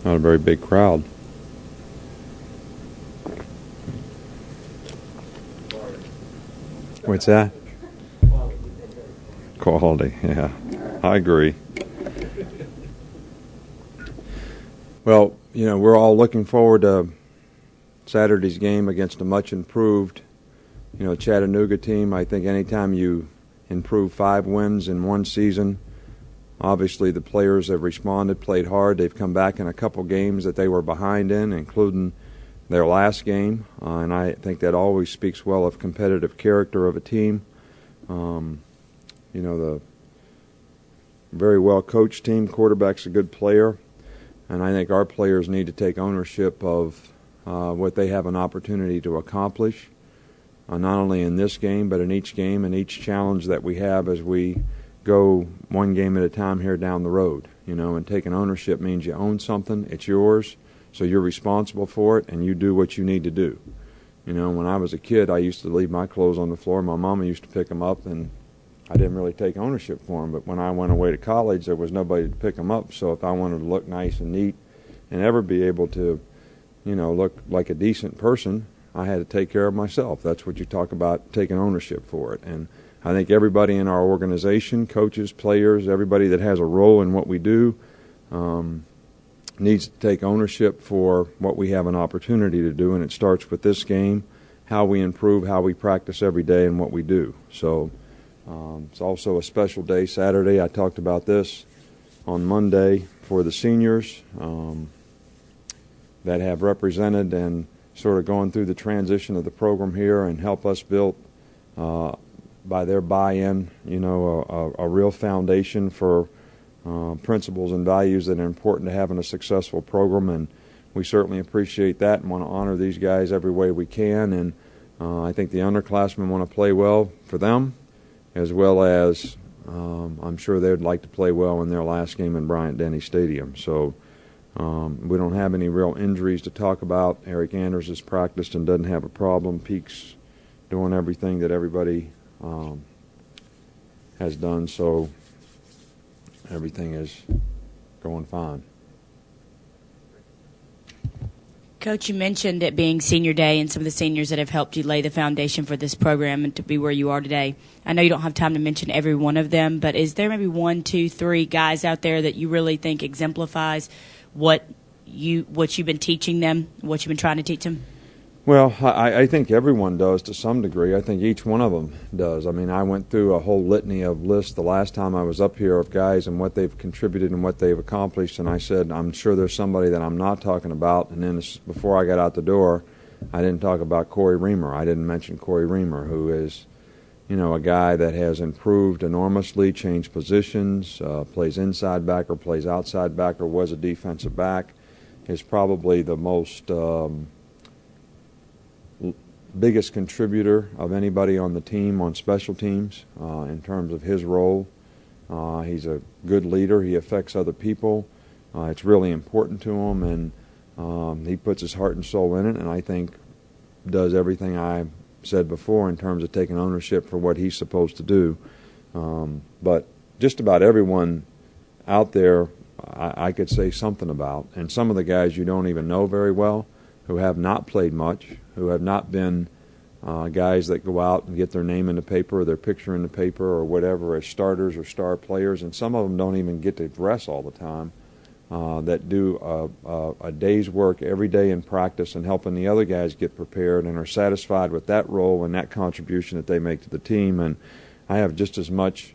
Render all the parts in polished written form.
Not a very big crowd. What's that? Quality, yeah. I agree. Well, we're all looking forward to Saturday's game against a much improved, Chattanooga team. I think anytime you improve 5 wins in one season, obviously the players have responded, played hard. They've come back in a couple games that they were behind in, including their last game, and I think that always speaks well of competitive character of a team. The very well coached team, quarterback's a good player, and I think our players need to take ownership of what they have an opportunity to accomplish, not only in this game but in each game and each challenge that we have as we go one game at a time here down the road. And taking ownership means you own something, it's yours. So you're responsible for it, and you do what you need to do. When I was a kid, I used to leave my clothes on the floor. My mama used to pick them up, and I didn't really take ownership for them. But when I went away to college, there was nobody to pick them up. So if I wanted to look nice and neat and ever be able to, look like a decent person, I had to take care of myself. That's what you talk about, taking ownership for it. And I think everybody in our organization, coaches, players, everybody that has a role in what we do, needs to take ownership for what we have an opportunity to do, and it starts with this game, how we improve, how we practice every day, and what we do. So it's also a special day, Saturday. I talked about this on Monday for the seniors that have represented and sort of going through the transition of the program here and help us build, by their buy-in, a real foundation for principles and values that are important to having a successful program, and we certainly appreciate that and want to honor these guys every way we can. And I think the underclassmen want to play well for them, as well as I'm sure they'd like to play well in their last game in Bryant-Denny Stadium. So we don't have any real injuries to talk about. Eric Anders has practiced and doesn't have a problem. Peke's doing everything that everybody has done, so everything is going fine. Coach, you mentioned it being senior day and some of the seniors that have helped you lay the foundation for this program and to be where you are today. I know you don't have time to mention every one of them, but is there maybe 1, 2, 3 guys out there that you really think exemplifies what you've been teaching them, what you've been trying to teach them? Well, I think everyone does to some degree. I think each one of them does. I mean, I went through a whole litany of lists the last time I was up here of guys and what they've contributed and what they've accomplished, and I said, I'm sure there's somebody that I'm not talking about. And then before I got out the door, I didn't talk about Corey Reamer. I didn't mention Corey Reamer, who is, a guy that has improved enormously, changed positions, plays inside back or plays outside back or was a defensive back, is probably the most biggest contributor of anybody on the team on special teams in terms of his role. He's a good leader. He affects other people. It's really important to him, and he puts his heart and soul in it, and I think does everything I said before in terms of taking ownership for what he's supposed to do. But just about everyone out there I could say something about, and some of the guys you don't even know very well, who have not played much, who have not been guys that go out and get their name in the paper or their picture in the paper or whatever as starters or star players, and some of them don't even get to dress all the time, that do a day's work every day in practice and helping the other guys get prepared and are satisfied with that role and that contribution that they make to the team. And I have just as much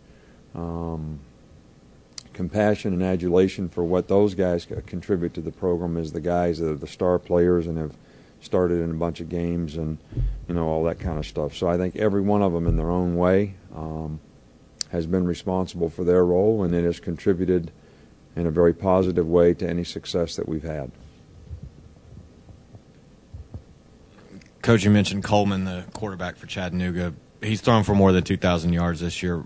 compassion and adulation for what those guys contribute to the program as the guys that are the star players and have started in a bunch of games and all that kind of stuff. So I think every one of them in their own way has been responsible for their role, and it has contributed in a very positive way to any success that we've had. Coach, you mentioned Coleman, the quarterback for Chattanooga. He's thrown for more than 2,000 yards this year.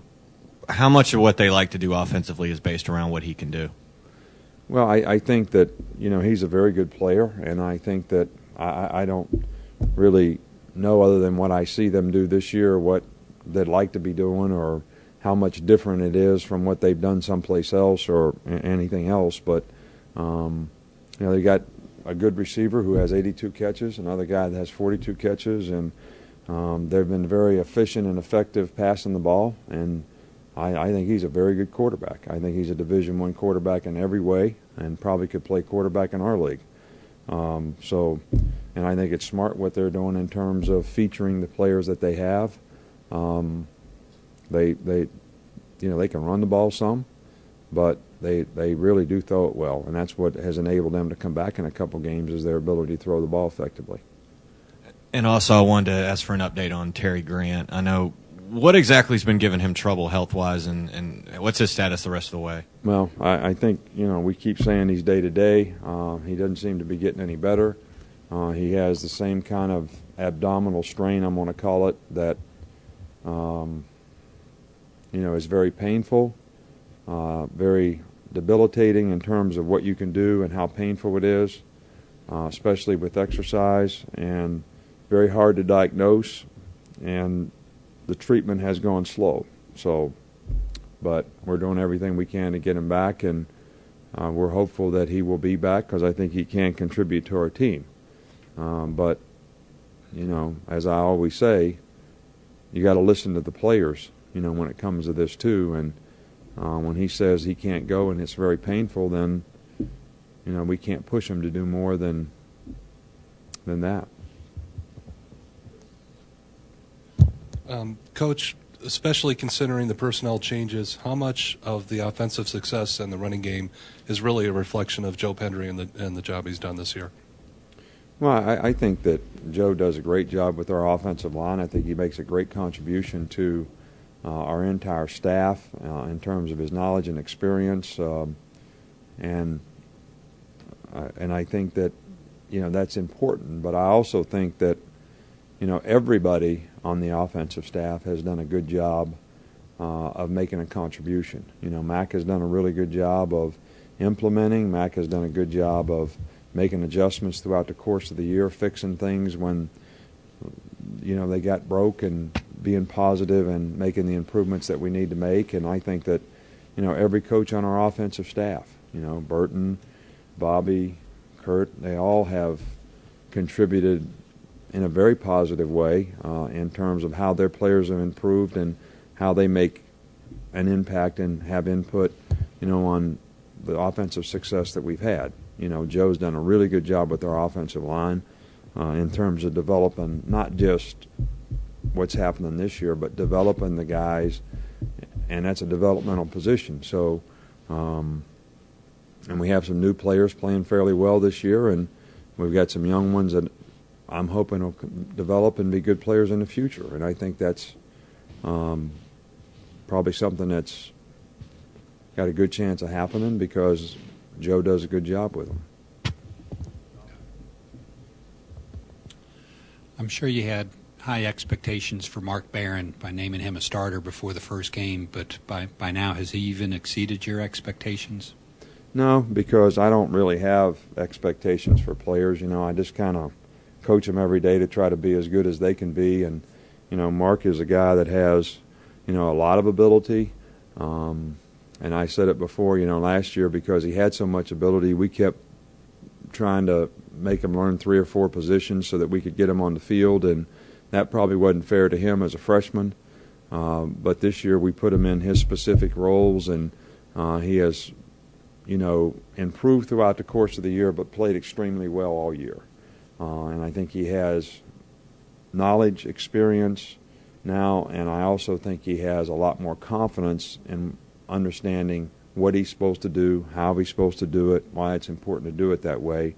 How much of what they like to do offensively is based around what he can do? Well, I think that, he's a very good player, and I think that I don't really know, other than what I see them do this year, what they'd like to be doing or how much different it is from what they've done someplace else or anything else. But they got a good receiver who has 82 catches, another guy that has 42 catches, and they've been very efficient and effective passing the ball, and I think he's a very good quarterback. I think he's a Division I quarterback in every way and probably could play quarterback in our league. And I think it's smart what they're doing in terms of featuring the players that they have. They can run the ball some, but they really do throw it well, and that's what has enabled them to come back in a couple games is their ability to throw the ball effectively. And also I wanted to ask for an update on Terry Grant. I know what exactly has been giving him trouble health-wise, and what's his status the rest of the way? Well, I think, we keep saying he's day-to-day. He doesn't seem to be getting any better. He has the same kind of abdominal strain, I'm going to call it, that, is very painful, very debilitating in terms of what you can do and how painful it is, especially with exercise, and very hard to diagnose, and the treatment has gone slow. But we're doing everything we can to get him back, and we're hopeful that he will be back because I think he can contribute to our team. But, as I always say, you got to listen to the players, when it comes to this too. And when he says he can't go and it's very painful, then, we can't push him to do more than that. Coach, especially considering the personnel changes, how much of the offensive success and the running game is really a reflection of Joe Pendry and the job he's done this year? Well, I think that Joe does a great job with our offensive line. I think he makes a great contribution to our entire staff in terms of his knowledge and experience, and I think that that's important. But I also think that everybody on the offensive staff has done a good job of making a contribution. Mac has done a really good job of implementing. Mac has done a good job of making adjustments throughout the course of the year, fixing things when they got broke, and being positive and making the improvements that we need to make. And I think that every coach on our offensive staff, Burton, Bobby, Kurt, they all have contributed in a very positive way in terms of how their players have improved and how they make an impact and have input, on the offensive success that we've had. Joe's done a really good job with our offensive line in terms of developing not just what's happening this year, but developing the guys, and that's a developmental position. So, and we have some new players playing fairly well this year, and we've got some young ones that I'm hoping will develop and be good players in the future. And I think that's probably something that's got a good chance of happening because Joe does a good job with them. I'm sure you had high expectations for Mark Barron by naming him a starter before the first game, but by now has he even exceeded your expectations? No, because I don't really have expectations for players. I just kind of coach them every day to try to be as good as they can be. And, Mark is a guy that has, a lot of ability. And I said it before, last year because he had so much ability, we kept trying to make him learn 3 or 4 positions so that we could get him on the field. And that probably wasn't fair to him as a freshman. But this year we put him in his specific roles, and he has, improved throughout the course of the year, but played extremely well all year. And I think he has knowledge, experience now, and I also think he has a lot more confidence in understanding what he's supposed to do, how he's supposed to do it, why it's important to do it that way.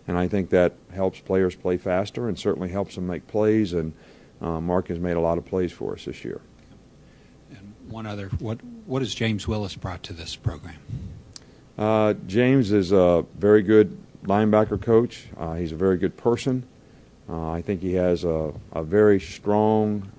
And I think that helps players play faster and certainly helps them make plays, and Mark has made a lot of plays for us this year. And one other, what has James Willis brought to this program? James is a very good linebacker coach. He's a very good person. I think he has a very strong,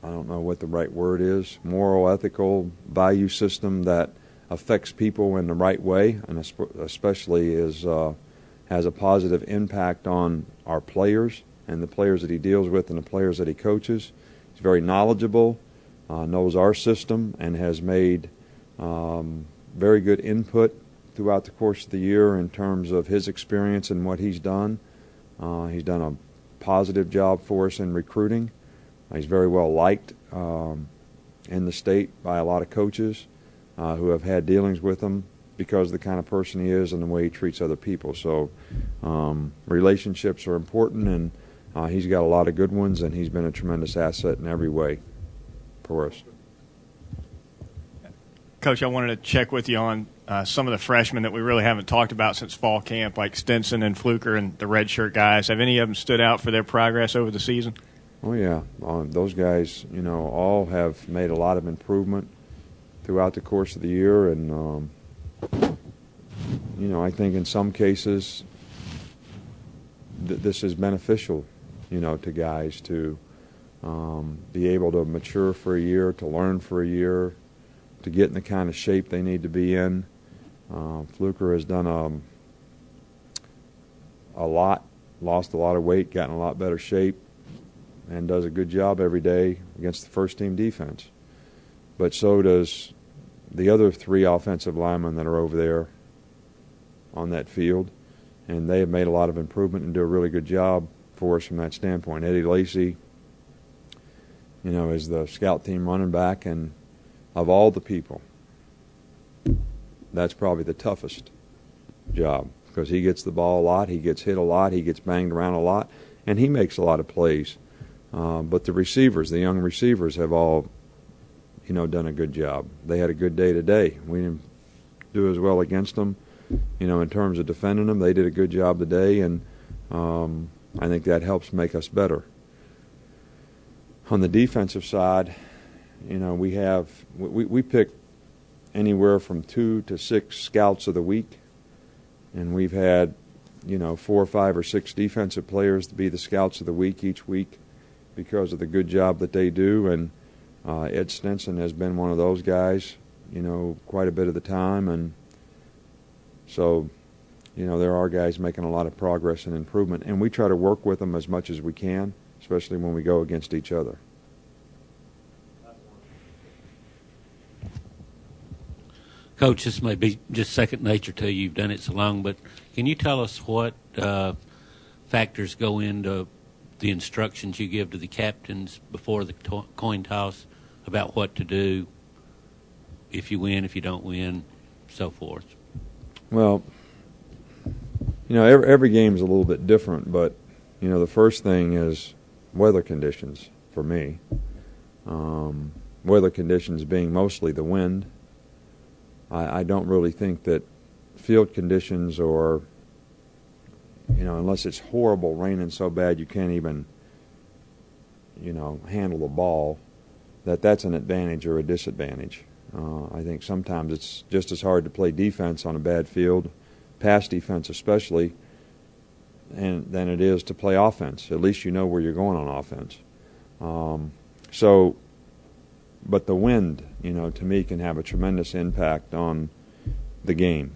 I don't know what the right word is, moral, ethical value system that affects people in the right way, and especially has a positive impact on our players and the players that he deals with and the players that he coaches. He's very knowledgeable, knows our system, and has made very good input throughout the course of the year in terms of his experience and what he's done. He's done a positive job for us in recruiting. He's very well liked in the state by a lot of coaches who have had dealings with him because of the kind of person he is and the way he treats other people. So relationships are important, and he's got a lot of good ones, and he's been a tremendous asset in every way for us. Coach, I wanted to check with you on some of the freshmen that we really haven't talked about since fall camp, like Stinson and Fluker and the redshirt guys. Have any of them stood out for their progress over the season? Oh, yeah. Those guys, all have made a lot of improvement throughout the course of the year. And, I think in some cases this is beneficial, to guys to be able to mature for a year, to learn for a year, to get in the kind of shape they need to be in. Fluker has done a lot, lost a lot of weight, gotten a lot better shape, and does a good job every day against the first-team defense. But so does the other 3 offensive linemen that are over there on that field, and they have made a lot of improvement and do a really good job for us from that standpoint. Eddie Lacy, is the scout team running back, and of all the people, that's probably the toughest job because he gets the ball a lot, he gets hit a lot, he gets banged around a lot, and he makes a lot of plays. But the receivers, the young receivers, have all, done a good job. They had a good day today. We didn't do as well against them, in terms of defending them. They did a good job today, and I think that helps make us better. On the defensive side, we pick anywhere from 2 to 6 scouts of the week, and we've had 4 or 5 or 6 defensive players to be the scouts of the week each week because of the good job that they do. And Ed Stinson has been one of those guys, quite a bit of the time, and so there are guys making a lot of progress and improvement, and we try to work with them as much as we can, especially when we go against each other. Coach, this may be just second nature to you. You've done it so long, but can you tell us what factors go into the instructions you give to the captains before the coin toss about what to do if you win, if you don't win, so forth? Well, every game is a little bit different, but, the first thing is weather conditions for me. Weather conditions being mostly the wind. I don't really think that field conditions or, unless it's horrible, raining so bad you can't even, handle the ball, that's an advantage or a disadvantage. I think sometimes it's just as hard to play defense on a bad field, pass defense especially, than it is to play offense. At least you know where you're going on offense. But the wind, to me, can have a tremendous impact on the game.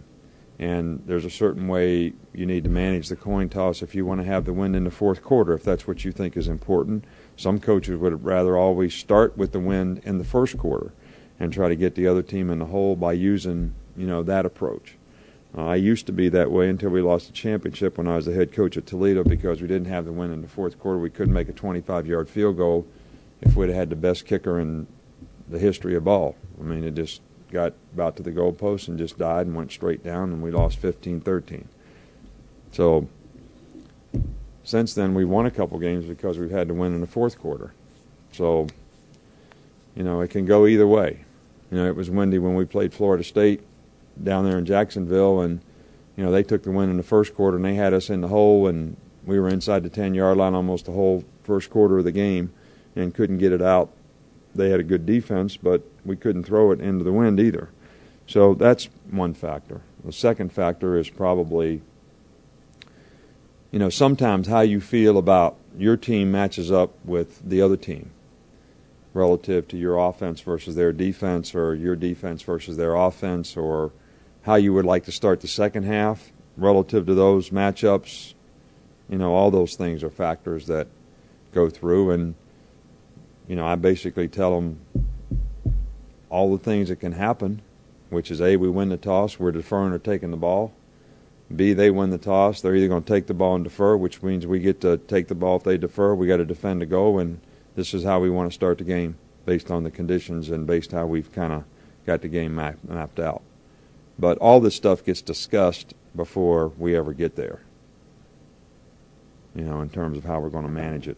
And there's a certain way you need to manage the coin toss if you want to have the wind in the fourth quarter, if that's what you think is important. Some coaches would rather always start with the wind in the first quarter and try to get the other team in the hole by using, that approach. I used to be that way until we lost the championship when I was the head coach at Toledo because we didn't have the wind in the fourth quarter. We couldn't make a 25-yard field goal if we'd had the best kicker in the history of ball. I mean, it just got about to the goalpost and just died and went straight down, and we lost 15-13. So since then, we won a couple games because we've had to win in the fourth quarter. So, it can go either way. It was windy when we played Florida State down there in Jacksonville, and, they took the win in the first quarter, and they had us in the hole, and we were inside the 10-yard line almost the whole first quarter of the game and couldn't get it out. They had a good defense, but we couldn't throw it into the wind either. So that's one factor. The second factor is probably, sometimes how you feel about your team matches up with the other team relative to your offense versus their defense, or your defense versus their offense, or how you would like to start the second half relative to those matchups. All those things are factors that go through, and I basically tell them all the things that can happen, which is A, we win the toss, we're deferring or taking the ball. B, they win the toss, they're either going to take the ball and defer, which means we get to take the ball if they defer. We got to defend the goal, and this is how we want to start the game based on the conditions and based how we've kind of got the game mapped out. But all this stuff gets discussed before we ever get there, in terms of how we're going to manage it.